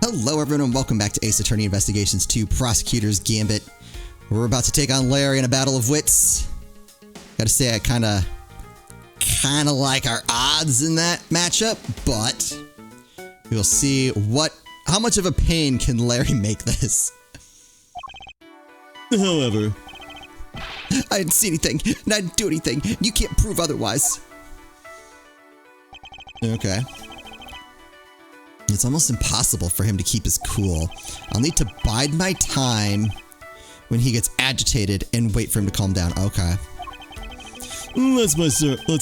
Hello everyone and welcome back to Ace Attorney Investigations 2 Prosecutor's Gambit. We're about to take on Larry in a battle of wits. Gotta say I kinda like our odds in that matchup, but we'll see how much of a pain can Larry make this. However, I didn't see anything, and I didn't do anything. You can't prove otherwise. Okay. It's almost impossible for him to keep his cool. I'll need to bide my time when he gets agitated and wait for him to calm down. Okay. let's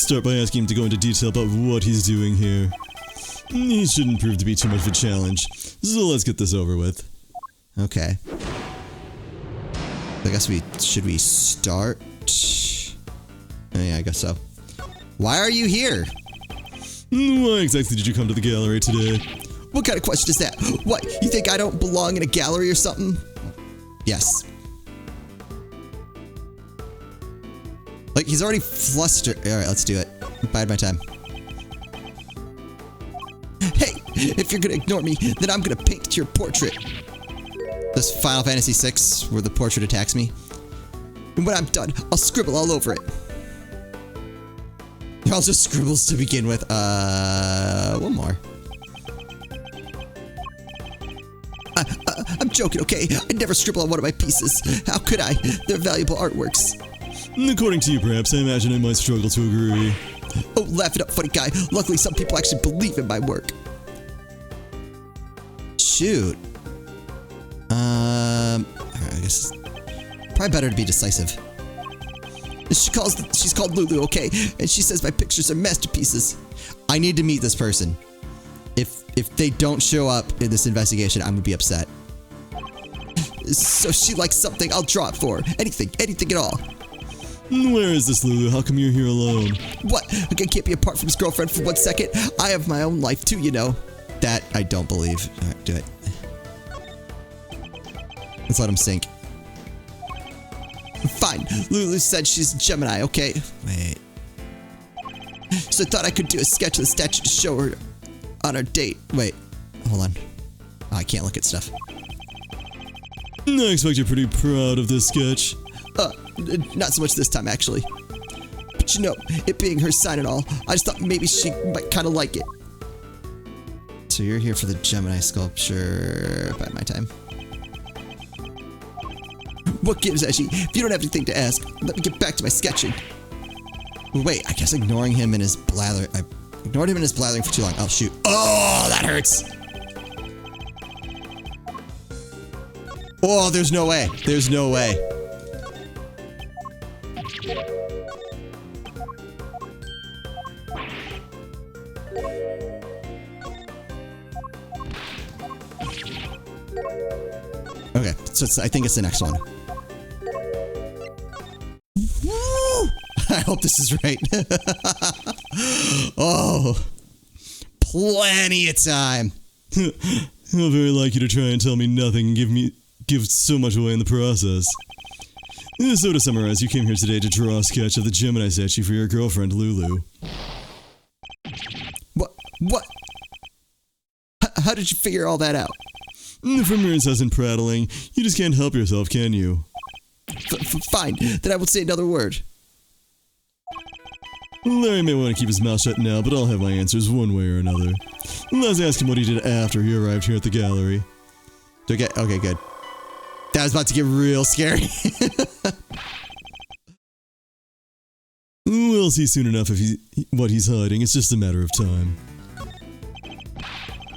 start by asking him to go into detail about what he's doing here. He shouldn't prove to be too much of a challenge, so let's get this over with. Okay. I guess should we start? Oh, yeah, I guess so. Why are you here? Why exactly did you come to the gallery today? What kind of question is that? What, you think I don't belong in a gallery or something? Yes. Like, he's already flustered. Alright, let's do it. Bide my time. Hey, if you're gonna ignore me, then I'm gonna paint your portrait. This Final Fantasy VI, where the portrait attacks me. And when I'm done, I'll scribble all over it. They're all just scribbles to begin with. One more. I'm joking, okay? I'd never scribble on one of my pieces. How could I? They're valuable artworks. According to you, perhaps. I imagine I might struggle to agree. Oh, laugh it up, funny guy. Luckily, some people actually believe in my work. Shoot. I guess probably better to be decisive. She's called Lulu, okay? And she says my pictures are masterpieces. I need to meet this person. If they don't show up in this investigation, I'm gonna be upset. So she likes something, I'll draw it for her. Anything at all. Where is this Lulu? How come you're here alone? What? I can't be apart from his girlfriend for 1 second. I have my own life too, you know. That I don't believe. Alright, do it. Let's let him sink. Fine. Lulu said she's a Gemini, okay? Wait. So I thought I could do a sketch of the statue to show her on our date. Wait. Hold on. Oh, I can't look at stuff. I expect you're pretty proud of this sketch. Not so much this time, actually. But you know, it being her sign and all, I just thought maybe she might kind of like it. So you're here for the Gemini sculpture. By my time. What gives, Eshi? If you don't have anything to ask, let me get back to my sketching. Wait, I guess ignoring him and his blather. I ignored him and his blathering for too long. Oh, shoot. Oh, that hurts. Oh, there's no way. There's no way. Okay, so I think it's the next one. Woo! I hope this is right. Oh, plenty of time. I'll very like you to try and tell me nothing and give so much away in the process. So to summarize, you came here today to draw a sketch of the Gemini statue for your girlfriend, Lulu. What? How did you figure all that out? From your incessant prattling, you just can't help yourself, can you? Fine, then I won't say another word. Larry may want to keep his mouth shut now, but I'll have my answers one way or another. Let's ask him what he did after he arrived here at the gallery. Okay, good. That was about to get real scary. We'll see soon enough what he's hiding. It's just a matter of time.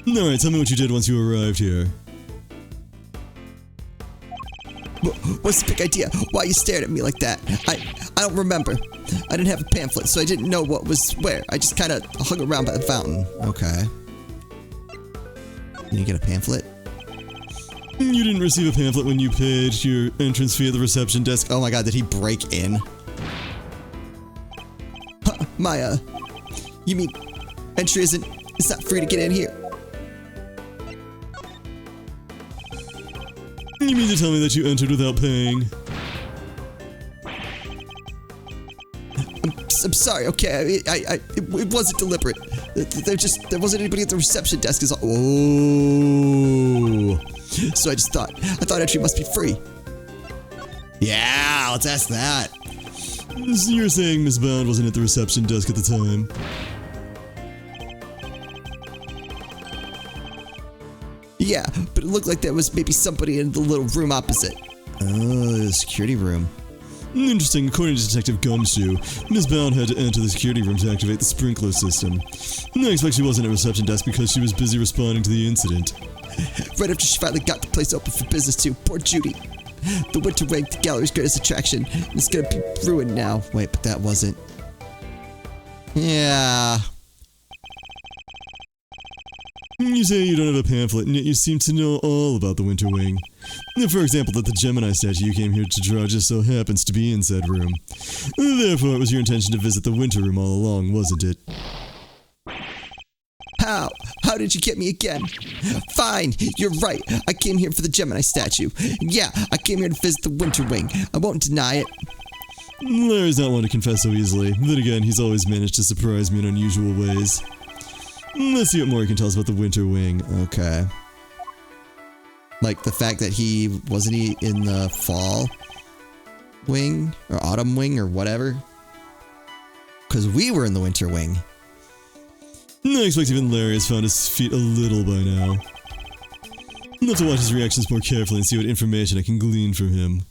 Alright, tell me what you did once you arrived here. What's the big idea? Why you stared at me like that? I don't remember. I didn't have a pamphlet, so I didn't know what was where. I just kind of hung around by the fountain. Okay. Did you get a pamphlet? You didn't receive a pamphlet when you paid your entrance fee at the reception desk. Oh my god, did he break in? Huh, you mean entry it's not free to get in here? You mean to tell me that you entered without paying? I'm sorry, okay, it wasn't deliberate. There wasn't anybody at the reception desk. Oh. so I thought entry must be free. Yeah, let's ask that. So you're saying Miss Bond wasn't at the reception desk at the time? Yeah, but it looked like there was maybe somebody in the little room opposite. Oh, the security room. Interesting. According to Detective Gumshoe, Miss Bond had to enter the security room to activate the sprinkler system. I expect she wasn't at the reception desk because she was busy responding to the incident. Right after she finally got the place open for business too. Poor Judy. The winter wing, the gallery's greatest attraction, is gonna be ruined now. Wait, but that wasn't... Yeah... You say you don't have a pamphlet, and yet you seem to know all about the Winter Wing. For example, that the Gemini statue you came here to draw just so happens to be in said room. Therefore, it was your intention to visit the Winter Room all along, wasn't it? How? How did you get me again? Fine, you're right. I came here for the Gemini statue. Yeah, I came here to visit the Winter Wing. I won't deny it. Larry's not one to confess so easily. Then again, he's always managed to surprise me in unusual ways. Let's see what more he can tell us about the Winter Wing. Okay. Like the fact that wasn't he in the fall wing or autumn wing or whatever? Because we were in the Winter Wing. I expect even Larry has found his feet a little by now. I'll have to watch his reactions more carefully and see what information I can glean from him.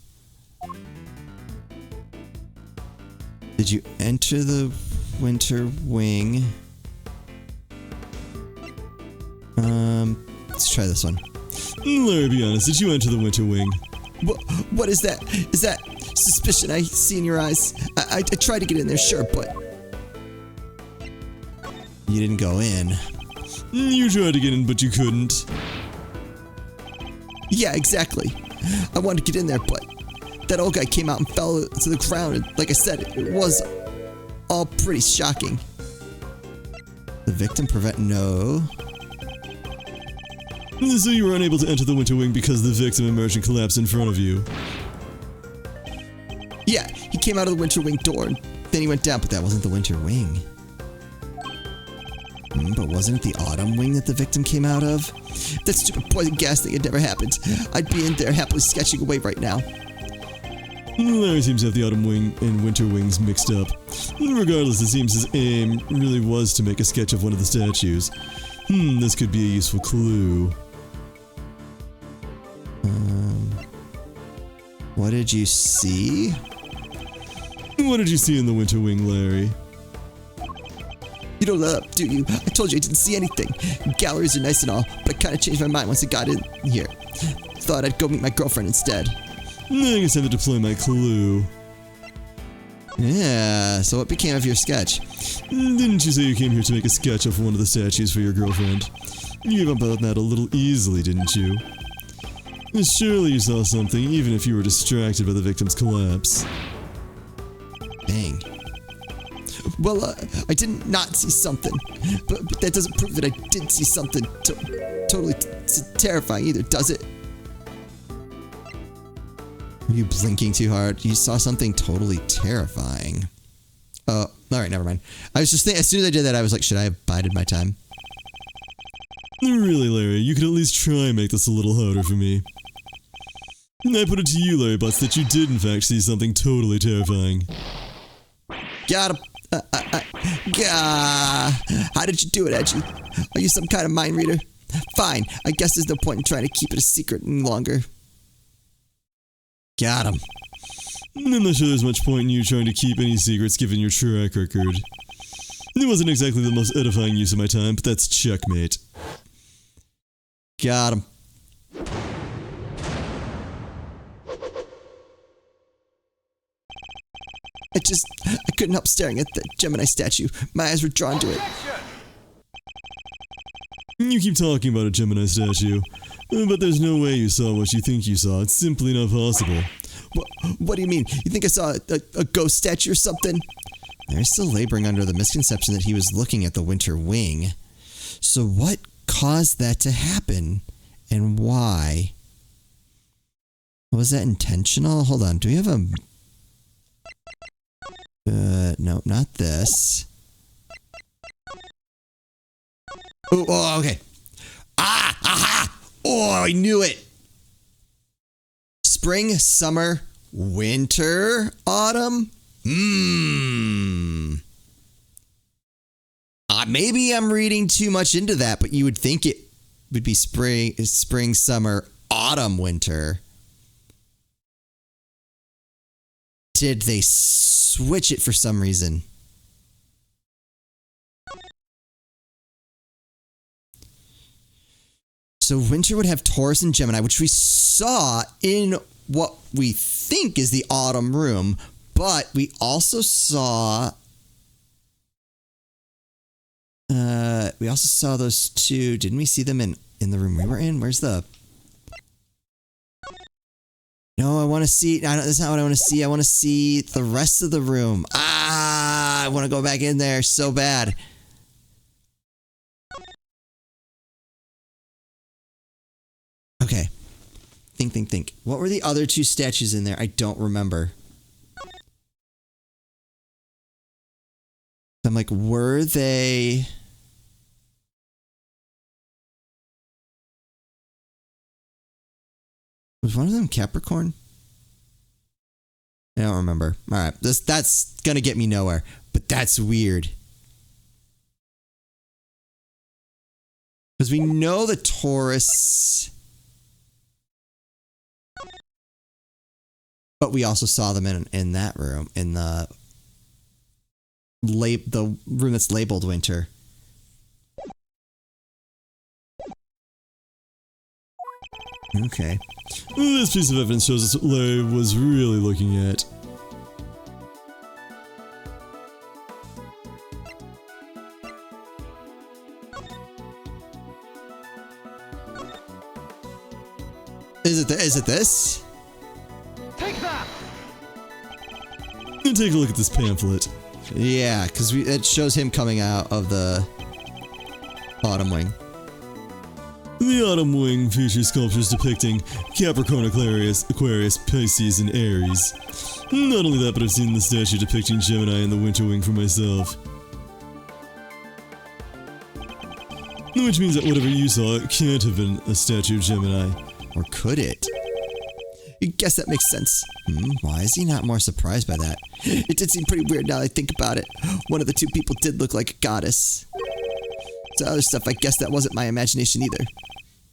Did you enter the Winter Wing? Let's try this one. Larry, be honest, did you enter the Winter Wing? What is that? Is that suspicion I see in your eyes? I tried to get in there, sure, but... You didn't go in. You tried to get in, but you couldn't. Yeah, exactly. I wanted to get in there, but that old guy came out and fell to the ground, and like I said, it was all pretty shocking. The victim no... So you were unable to enter the Winter Wing because the victim emerged and collapsed in front of you? Yeah, he came out of the Winter Wing door, and then he went down, but that wasn't the Winter Wing. But wasn't it the Autumn Wing that the victim came out of? If that stupid poison gas thing had never happened, I'd be in there happily sketching away right now. Larry seems to have the Autumn Wing and Winter Wings mixed up. Regardless, it seems his aim really was to make a sketch of one of the statues. This could be a useful clue. What did you see? What did you see in the Winter Wing, Larry? You don't let up, do you? I told you I didn't see anything. Galleries are nice and all, but I kind of changed my mind once I got in here. Thought I'd go meet my girlfriend instead. I guess I have to deploy my clue. Yeah, so what became of your sketch? Didn't you say you came here to make a sketch of one of the statues for your girlfriend? You gave up on that a little easily, didn't you? Surely you saw something, even if you were distracted by the victim's collapse. Dang. Well, I didn't not see something, but that doesn't prove that I did see something totally terrifying either, does it? Were you blinking too hard? You saw something totally terrifying. Oh, alright, never mind. I was just thinking, as soon as I did that, I was like, should I have bided my time? Really, Larry, you could at least try and make this a little harder for me. I put it to you, Larry Butts, that you did in fact see something totally terrifying. Got him. How did you do it, Edgy? Are you some kind of mind reader? Fine, I guess there's no point in trying to keep it a secret any longer. Got him. I'm not sure there's much point in you trying to keep any secrets given your track record. It wasn't exactly the most edifying use of my time, but that's checkmate. Got him. I couldn't help staring at the Gemini statue. My eyes were drawn to it. You keep talking about a Gemini statue, but there's no way you saw what you think you saw. It's simply not possible. What do you mean? You think I saw a ghost statue or something? They're still laboring under the misconception that he was looking at the Winter Wing. So what caused that to happen? And why? Was that intentional? Hold on, do we have a... no, not this. Oh, okay. Ah! Aha! Oh, I knew it! spring, summer, winter, autumn? Maybe I'm reading too much into that, but you would think it would be spring, summer, autumn, winter. Did they switch it for some reason? So winter would have Taurus and Gemini, which we saw in what we think is the autumn room, but we also saw those two. Didn't we see them in the room we were in? Where's the... No, I want to see... that's not what I want to see. I want to see the rest of the room. I want to go back in there so bad. Okay. Think. What were the other two statues in there? I don't remember. I'm like, were they... Was one of them Capricorn? I don't remember. All right, that's gonna get me nowhere, but that's weird. Because we know the Taurus, but we also saw them in that room, in the room that's labeled winter. Okay. This piece of evidence shows us what Larry was really looking at. Is it this? Take that! And take a look at this pamphlet. Yeah, because it shows him coming out of the autumn wing. The autumn wing features sculptures depicting Capricorn, Aquarius, Pisces, and Aries. Not only that, but I've seen the statue depicting Gemini in the winter wing for myself. Which means that whatever you saw, it can't have been a statue of Gemini. Or could it? I guess that makes sense. Why is he not more surprised by that? It did seem pretty weird now that I think about it. One of the two people did look like a goddess. The other stuff, I guess that wasn't my imagination either.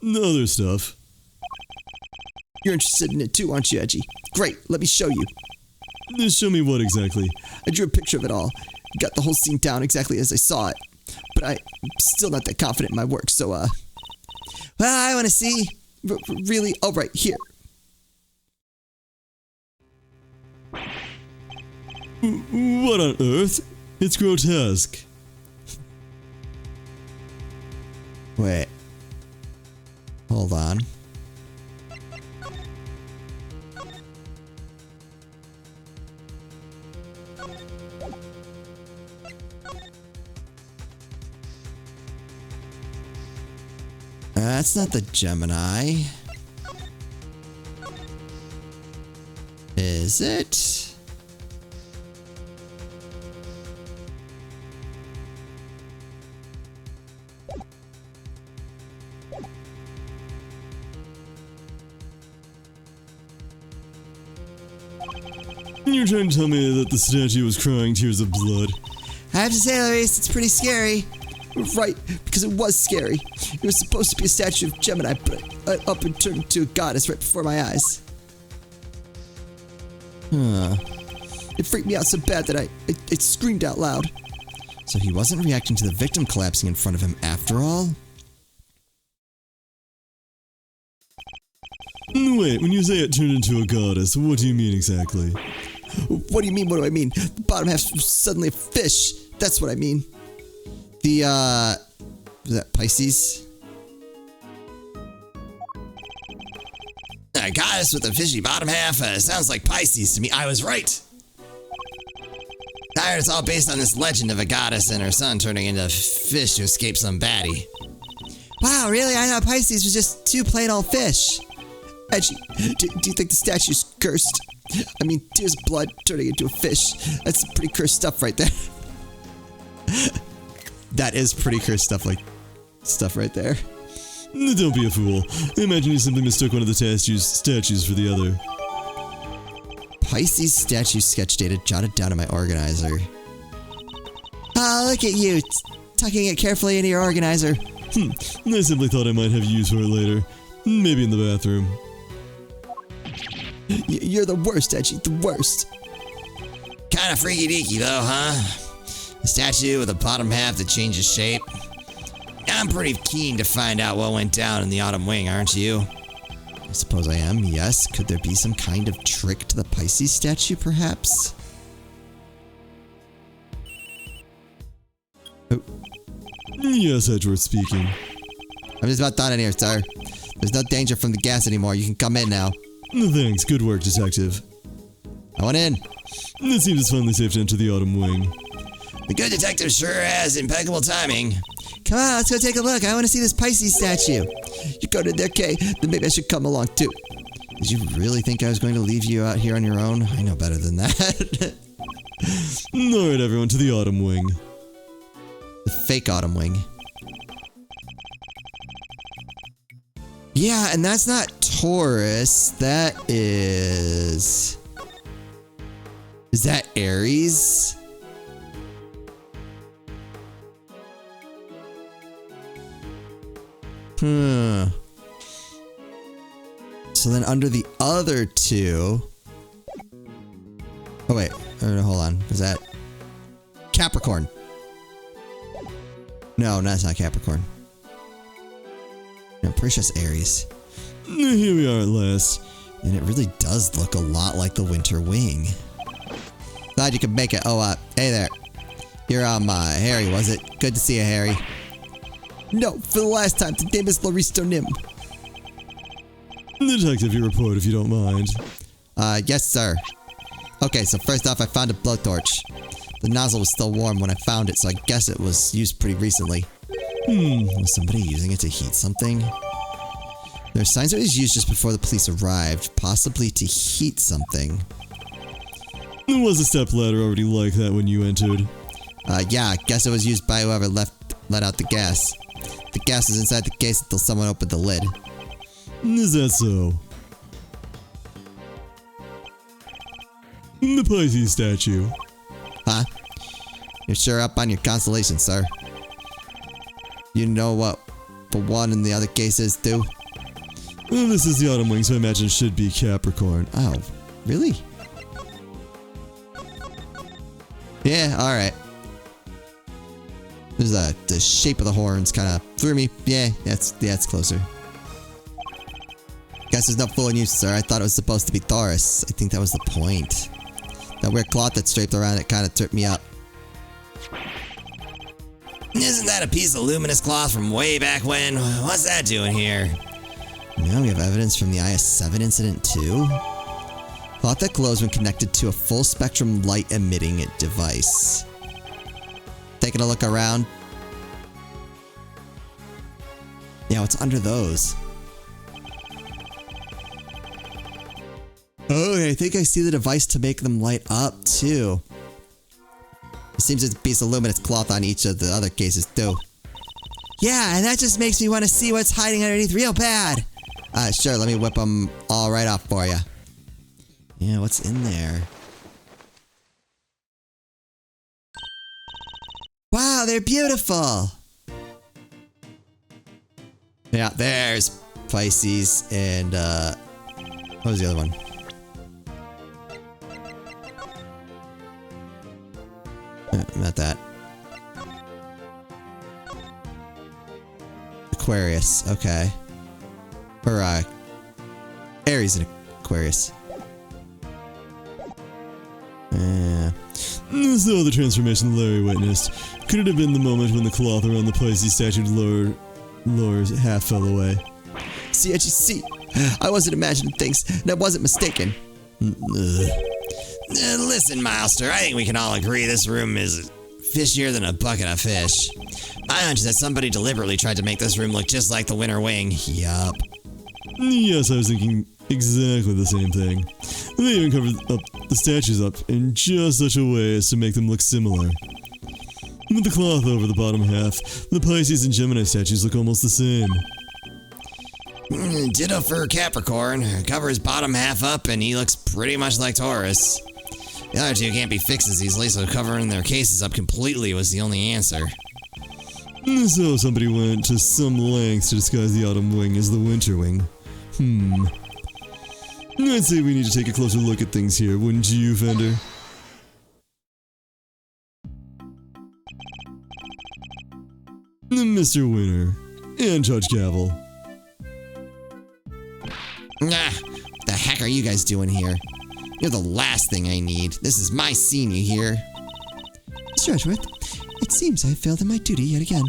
The other stuff? You're interested in it too, aren't you, Edgy? Great, let me show you. Show me what exactly? I drew a picture of it all. Got the whole scene down exactly as I saw it. But I'm still not that confident in my work, so, well, I want to see. Really? Oh, right, here. What on earth? It's grotesque. Wait. Hold on. That's not the Gemini. Is it? You're trying to tell me that the statue was crying tears of blood? I have to say, Larry's, it's pretty scary. Right, because it was scary. It was supposed to be a statue of Gemini, but up and turned into a goddess right before my eyes. It freaked me out so bad that I screamed out loud. So he wasn't reacting to the victim collapsing in front of him after all? Wait, when you say it turned into a goddess, what do you mean exactly? What do you mean, what do I mean? The bottom half was suddenly a fish. That's what I mean. Was that Pisces? A goddess with a fishy bottom half sounds like Pisces to me. I was right. I heard it's all based on this legend of a goddess and her son turning into a fish to escape some baddie. Wow, really? I thought Pisces was just two plain old fish. Edgy, do you think the statue's cursed? I mean, tears of blood turning into a fish. That's some pretty cursed stuff right there. That is pretty cursed stuff right there. Don't be a fool. Imagine you simply mistook one of the statues for the other. Pisces statue sketch data jotted down in my organizer. Oh, look at you, tucking it carefully into your organizer. I simply thought I might have use for it later. Maybe in the bathroom. You're the worst, Edgy, the worst. Kinda freaky deaky though, huh? A statue with a bottom half that changes shape. I'm pretty keen to find out what went down in the Autumn Wing, aren't you? I suppose I am, yes. Could there be some kind of trick to the Pisces statue, perhaps? Oh. Yes, Edgeworth speaking. I'm just about done in here, sir. There's no danger from the gas anymore. You can come in now. Thanks, good work, Detective. I want in. It seems it's finally safe to enter the Autumn Wing. The good detective sure has impeccable timing. Come on, let's go take a look. I want to see this Pisces statue. You go to there, Kay. Then maybe I should come along too. Did you really think I was going to leave you out here on your own? I know better than that. Alright, everyone, to the Autumn Wing. The fake Autumn Wing. Yeah, and that's not Taurus. That is... Is that Aries? So then under the other two... Oh wait, hold on. Was that... Capricorn? No, that's not Capricorn. No, pretty sure it's Aries. Here we are at last. And it really does look a lot like the Winter Wing. Glad you could make it. Oh, hey there. You're Harry, was it? Good to see you, Harry. No, for the last time. The name is Laristo Nim. Detective, your report, if you don't mind. Yes, sir. Okay, so first off, I found a blowtorch. The nozzle was still warm when I found it, so I guess it was used pretty recently. Was somebody using it to heat something? There are signs it was used just before the police arrived, possibly to heat something. There was a step ladder already like that when you entered. Yeah, I guess it was used by whoever let out the gas. The gas is inside the case until someone opened the lid. Is that so? The Pisces statue. Huh? You're sure up on your constellation, sir. You know what the one and the other cases do? Well, this is the Autumn Wing, so I imagine it should be Capricorn. Oh, really? Yeah, alright. There's the shape of the horns kind of threw me. Yeah, it's closer. Guess there's no fooling you, sir. I thought it was supposed to be Taurus. I think that was the point. That weird cloth that's draped around it kind of tripped me up. Isn't that a piece of luminous cloth from way back when? What's that doing here? Now we have evidence from the IS-7 incident too? Cloth that glows when connected to a full spectrum light emitting device. Taking a look around. Yeah, what's under those? Oh, I think I see the device to make them light up too. It seems there's a piece of luminous cloth on each of the other cases too. Yeah, and that just makes me want to see what's hiding underneath real bad. Sure, let me whip them all right off for you. Yeah, what's in there? Wow, they're beautiful! Yeah, there's Pisces and, what was the other one? Not that. Aquarius, okay. Or, Aries and Aquarius. So the transformation Larry witnessed. Could it have been the moment when the cloth around the Pisces statue lowers half fell away? See, I wasn't imagining things, and I wasn't mistaken. Listen, Milester, I think we can all agree this room is fishier than a bucket of fish. I hunch that somebody deliberately tried to make this room look just like the Winter Wing. Yup. Yes, I was thinking exactly the same thing. They even covered up the statues up in just such a way as to make them look similar. With the cloth over the bottom half, the Pisces and Gemini statues look almost the same. Ditto for Capricorn. Cover his bottom half up and he looks pretty much like Taurus. The other two can't be fixed as easily, so covering their cases up completely was the only answer. So somebody went to some lengths to disguise the Autumn Wing as the Winter Wing. I'd say we need to take a closer look at things here, wouldn't you, Fender? Mr. Winter and Judge Gavel. The heck are you guys doing here? You're the last thing I need. This is my scene, you hear? Mr. Edgeworth, it seems I have failed in my duty yet again.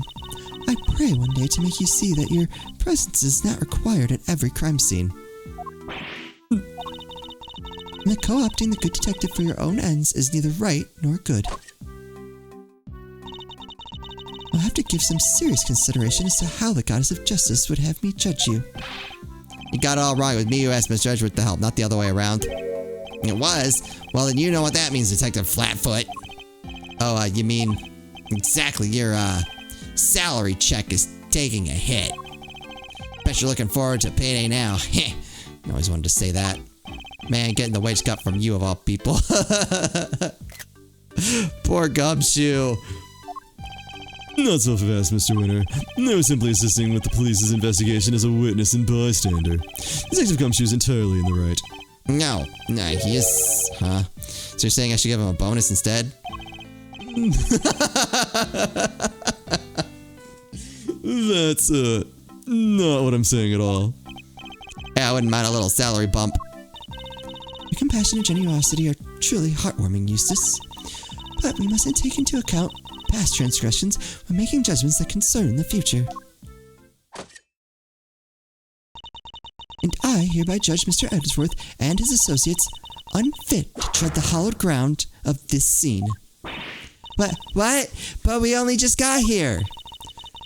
I pray one day to make you see that your presence is not required at every crime scene. And that co-opting the good detective for your own ends is neither right nor good. I'll have to give some serious consideration as to how the goddess of justice would have me judge you. You got it all wrong. With me, you asked Mr. Edgeworth to help, not the other way around. It was? Well, then you know what that means, Detective Flatfoot. Oh, you mean... Exactly, your, salary check is taking a hit. Bet you're looking forward to payday now. Heh. I always wanted to say that. Man, getting the wage cut from you of all people. Poor Gumshoe. Not so fast, Mr. Winter. I was simply assisting with the police's investigation as a witness and bystander. Detective Gumshoe is entirely in the right. No, he is, huh? So you're saying I should give him a bonus instead? That's, not what I'm saying at all. Yeah, I wouldn't mind a little salary bump. Your compassion and generosity are truly heartwarming, Eustace. But we mustn't take into account past transgressions when making judgments that concern the future. And I hereby judge Mr. Edgeworth and his associates unfit to tread the hallowed ground of this scene. What? But we only just got here.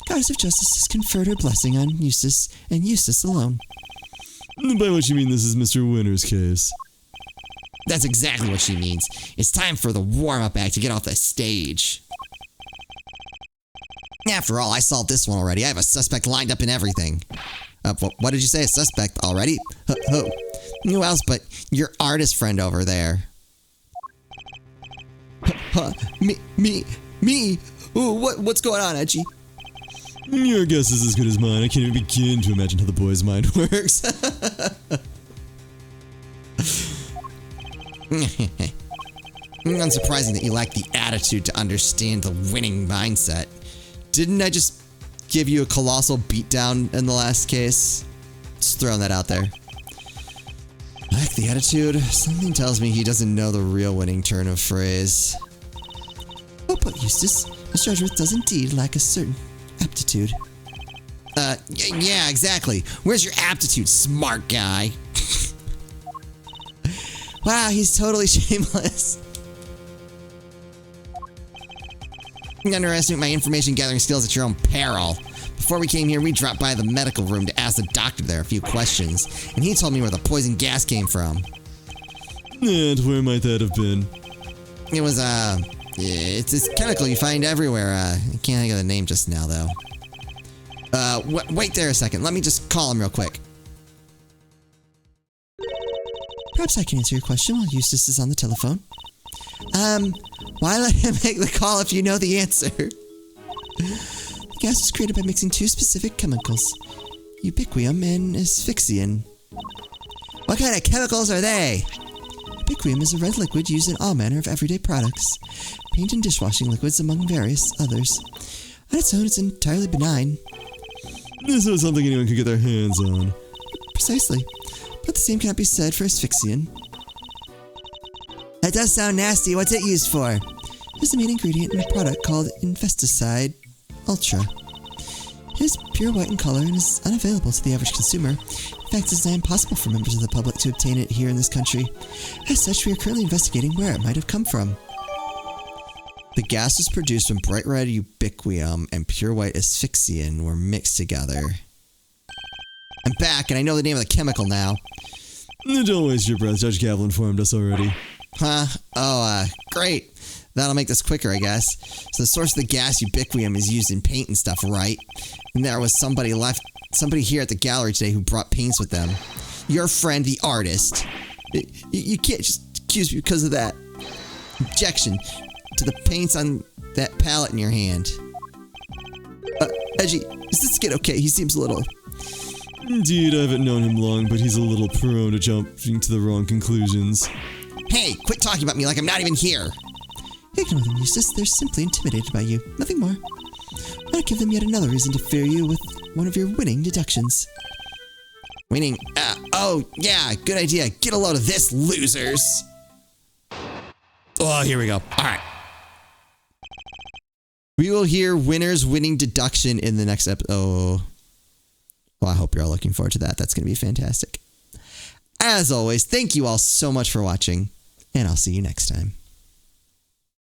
Goddess of Justice has conferred her blessing on Eustace and Eustace alone. By which you mean this is Mr. Winter's case. That's exactly what she means. It's time for the warm-up act to get off the stage. After all, I solved this one already. I have a suspect lined up and everything. What did you say? A suspect already? Who else but your artist friend over there? Me? Ooh, what's going on, Edgy? Your guess is as good as mine. I can't even begin to imagine how the boy's mind works. Unsurprising that you lack the attitude to understand the winning mindset. Didn't I just give you a colossal beatdown in the last case? Just throwing that out there. Lack the attitude? Something tells me he doesn't know the real winning turn of phrase. Well put, Eustace. Mr. Edgeworth does indeed lack a certain aptitude. Yeah, exactly. Where's your aptitude, smart guy? Wow, he's totally shameless. You underestimate my information gathering skills at your own peril. Before we came here, we dropped by the medical room to ask the doctor there a few questions, and he told me where the poison gas came from. And where might that have been? It was, it's this chemical you find everywhere. I can't think of the name just now, though. Wait there a second. Let me just call him real quick. Perhaps I can answer your question while Eustace is on the telephone. Why let him make the call if you know the answer? The gas was created by mixing two specific chemicals, ubiquium and asphyxian. What kind of chemicals are they? Ubiquium is a red liquid used in all manner of everyday products, paint and dishwashing liquids among various others. On its own, it's entirely benign. This was something anyone could get their hands on. Precisely. But the same cannot be said for asphyxian. That does sound nasty. What's it used for? It is the main ingredient in a product called Infesticide Ultra. It is pure white in color and is unavailable to the average consumer. In fact, it is nigh impossible for members of the public to obtain it here in this country. As such, we are currently investigating where it might have come from. The gas was produced when bright red ubiquium and pure white asphyxian were mixed together. I'm back, and I know the name of the chemical now. Don't waste your breath. Judge Gavel informed us already. Huh? Oh, great. That'll make this quicker, I guess. So the source of the gas ubiquium is used in paint and stuff, right? And there was somebody left somebody here at the gallery today who brought paints with them. Your friend, the artist. You can't just accuse me because of that. Objection to the paints on that palette in your hand. Edgy, is this kid okay? He seems a little... Indeed, I haven't known him long, but he's a little prone to jumping to the wrong conclusions. Hey, quit talking about me like I'm not even here. Ignore them, Eustace. They're simply intimidated by you. Nothing more. I'll give them yet another reason to fear you with one of your winning deductions. Winning? Oh, yeah, good idea. Get a load of this, losers. Oh, here we go. All right. We will hear winners winning deduction in the next episode. Oh. Well, I hope you're all looking forward to that. That's going to be fantastic. As always, thank you all so much for watching, and I'll see you next time.